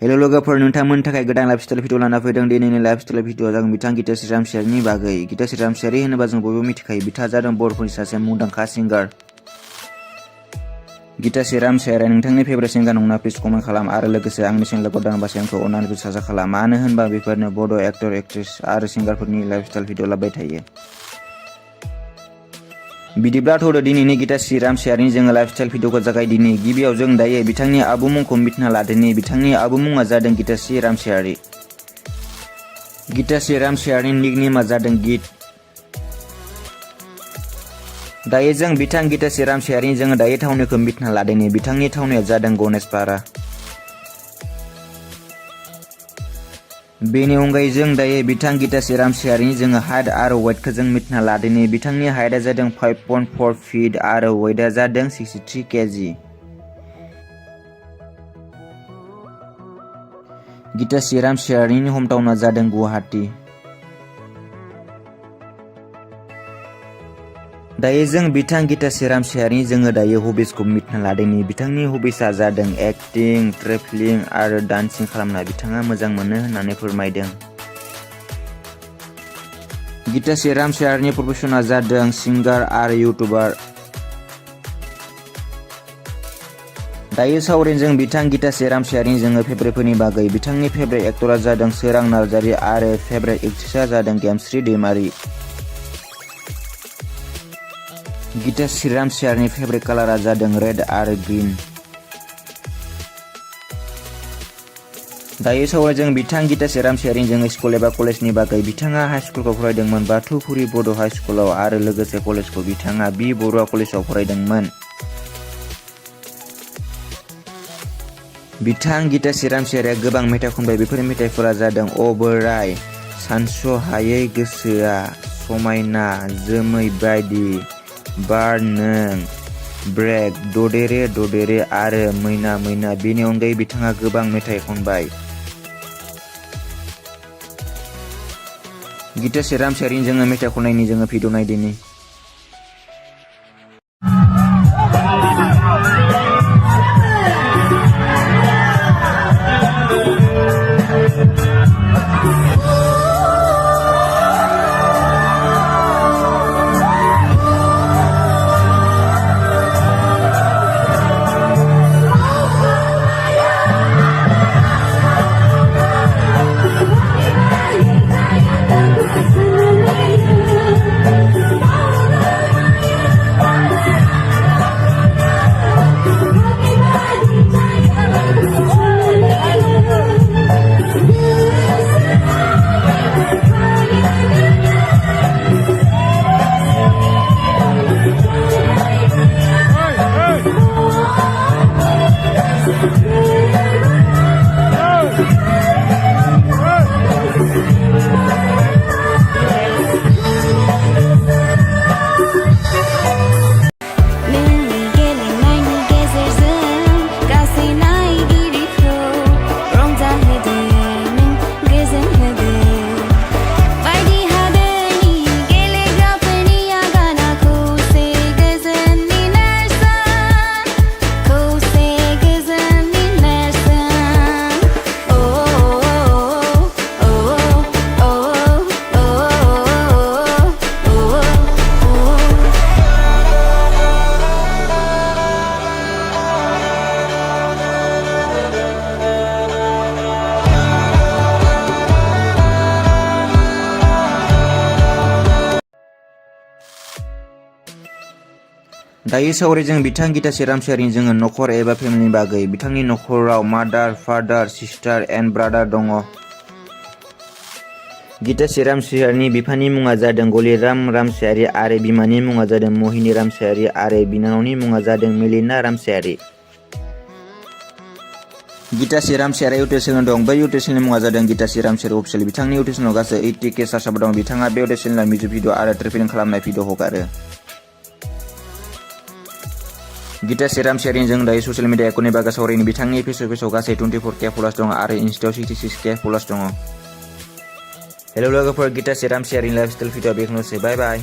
Hello लोगोफोर, नोंथांमोननि थाखाय गोदान लाइफस्टाइल भिडिअ लाना फैदों। दिनैनि लाइफस्टाइल भिडिअआ जागोन बिथां गिताश्री रामचारिनि बागै। गिताश्री रामचारि होनोबा जों बयबो मिथिखायो, बिथाङा जादों बर'फोरनि सासे मुंदांखा सिंगार। गिताश्री रामचारिया नोंथांनि फेभरेट सिंगार नंना प्लिज कमेन्ट खालाम आरो लोगोसे आंनि चेनेलखौ गोदान बासायनोखौ अननानै साबस्क्राइब खालाम। मानो होनबा बेफोरनो बड' एक्टर, एक्ट्रेस आरो सिंगारफोरनि लाइफस्टाइल भिडिअ लाबोबाय थायो। बिदिब्ला थौदो दिनैनि गिताश्री रामचारिनि जोङो लाइफस्टाइल भिडिअखौ जागायदिनि। गिबियाव जों दायो बिथांनि आबुं मुंखौ मिथिना लादोनि। बिथांनि आबुं मुङा जादों गिताश्री रामचारि। गिताश्री रामचारिनि निकनेमआ जादों गित। दायो जों बिथां गिताश्री रामचारिनि जोङो दायो थावनिखौ मिथिना लादोनि। बिथांनि थावनिया जादों गणेशपारा। बेनि अनगायै जों दायो बिथां गिताश्री रामचारिनि जोङो हाइट आरो वेटखौ जों मिथिना लादोनि। बिथांनि हाइटआ जादों 5.4 फीट आरो वेटआ जादों 63 केजि। गिताश्री रामचारिनि हमटाउनआ जादों गुवाहाटी। दायो जों बिथां गिताश्री रामचारिनि जोङो दायो हबिसखौ मिथिना लादोंनि। बिथांनि हबिसआ जादों एक्टिं, ट्रेभेलिं आरो डान्सिं खालामना बिथाङा मोजां मोनो होननानै फोरमायदों। गिताश्री रामचारिनि प्रफेसनआ जादों सिंगार आरो इउटुबार। दायो सावरायनो जों बिथां गिताश्री रामचारिनि जोङो फेभरेटफोरनि बागै। बिथांनि फेभरेट एक्टरा जादों सोरां नार्जारि आरो फेभरेट एक्ट्रेसआ जादों गिताश्री दैमारि। गिताश्री रामचारिनि फेभरेट कालारा जादों रेड आरो ग्रीन। दायो सावराय जों बिथां गिताश्री रामचारिनि जोङो स्कुल एबा कलेजनि बागै। बिथाङा हाई स्कुलखौ फरायदोंमोन बाथौफुरि बड' हाई स्कुलाव आरो लोगोसे कलेजखौ बिथाङा बि बरुवा कलेजाव फरायदोंमोन। बिथां गिताश्री रामचारिया गोबां मेथाइ खनबाय। बेफोर मेथाइफोरा जादों अ बोराय, सानस'हायै गोसोआ, समायना, जोमै बायदि, बार नों, ब्रेक, ददेरे ददेरे आरो मैना मैना। बेनि अनगायै बिथाङा गोबां मेथाइ खनबाय। गिताश्री रामचारिनि जोङो मेथाइ खननायनि जोङो भिडिअ नायदिनि। दायो सावराय जों बिथां गिताश्री रामचारिनि जोङो नखर एबा फेमिलिनि बागै। बिथांनि नखराव मादार, फादार, सिस्टार एन्ड ब्रादार दङ। गिताश्री रामचारिनि बिफानि मुङा जादों गलिराम रामचारि आरो बिमानि मुङा जादों महिनी रामचारि आरो बिनानावनि मुङा जादों मेलिना रामचारि। गिताश्री रामचारिया इउटुब चेनेल दं। बै इउटुब चेनेलनि मुङा जादों गिताश्री रामचारि अफिसियेल। बिथांनि इउटुब चेनेलाव गासै 80K साबस्क्राइबार दं। बिथाङा बे इउटुब चेनेलाव मिउजिक भिडिअ आरो ट्रेभेलिं खालामनाय भिडिअ हगारो। गिताश्री रामचारिनि जों दायो ससियेल मिडिया एकाउन्टनि बागै सावरायनो। बिथांनि फेसबुकाव गासै 24K फलोवार्स दं आरो इन्स्टायाव 66K फलोवार्स दङ। हेलो लोगोफोर, गिताश्री रामचारिनि लाइफस्टाइल भिडिअ बेखौनोसै। Bye bye.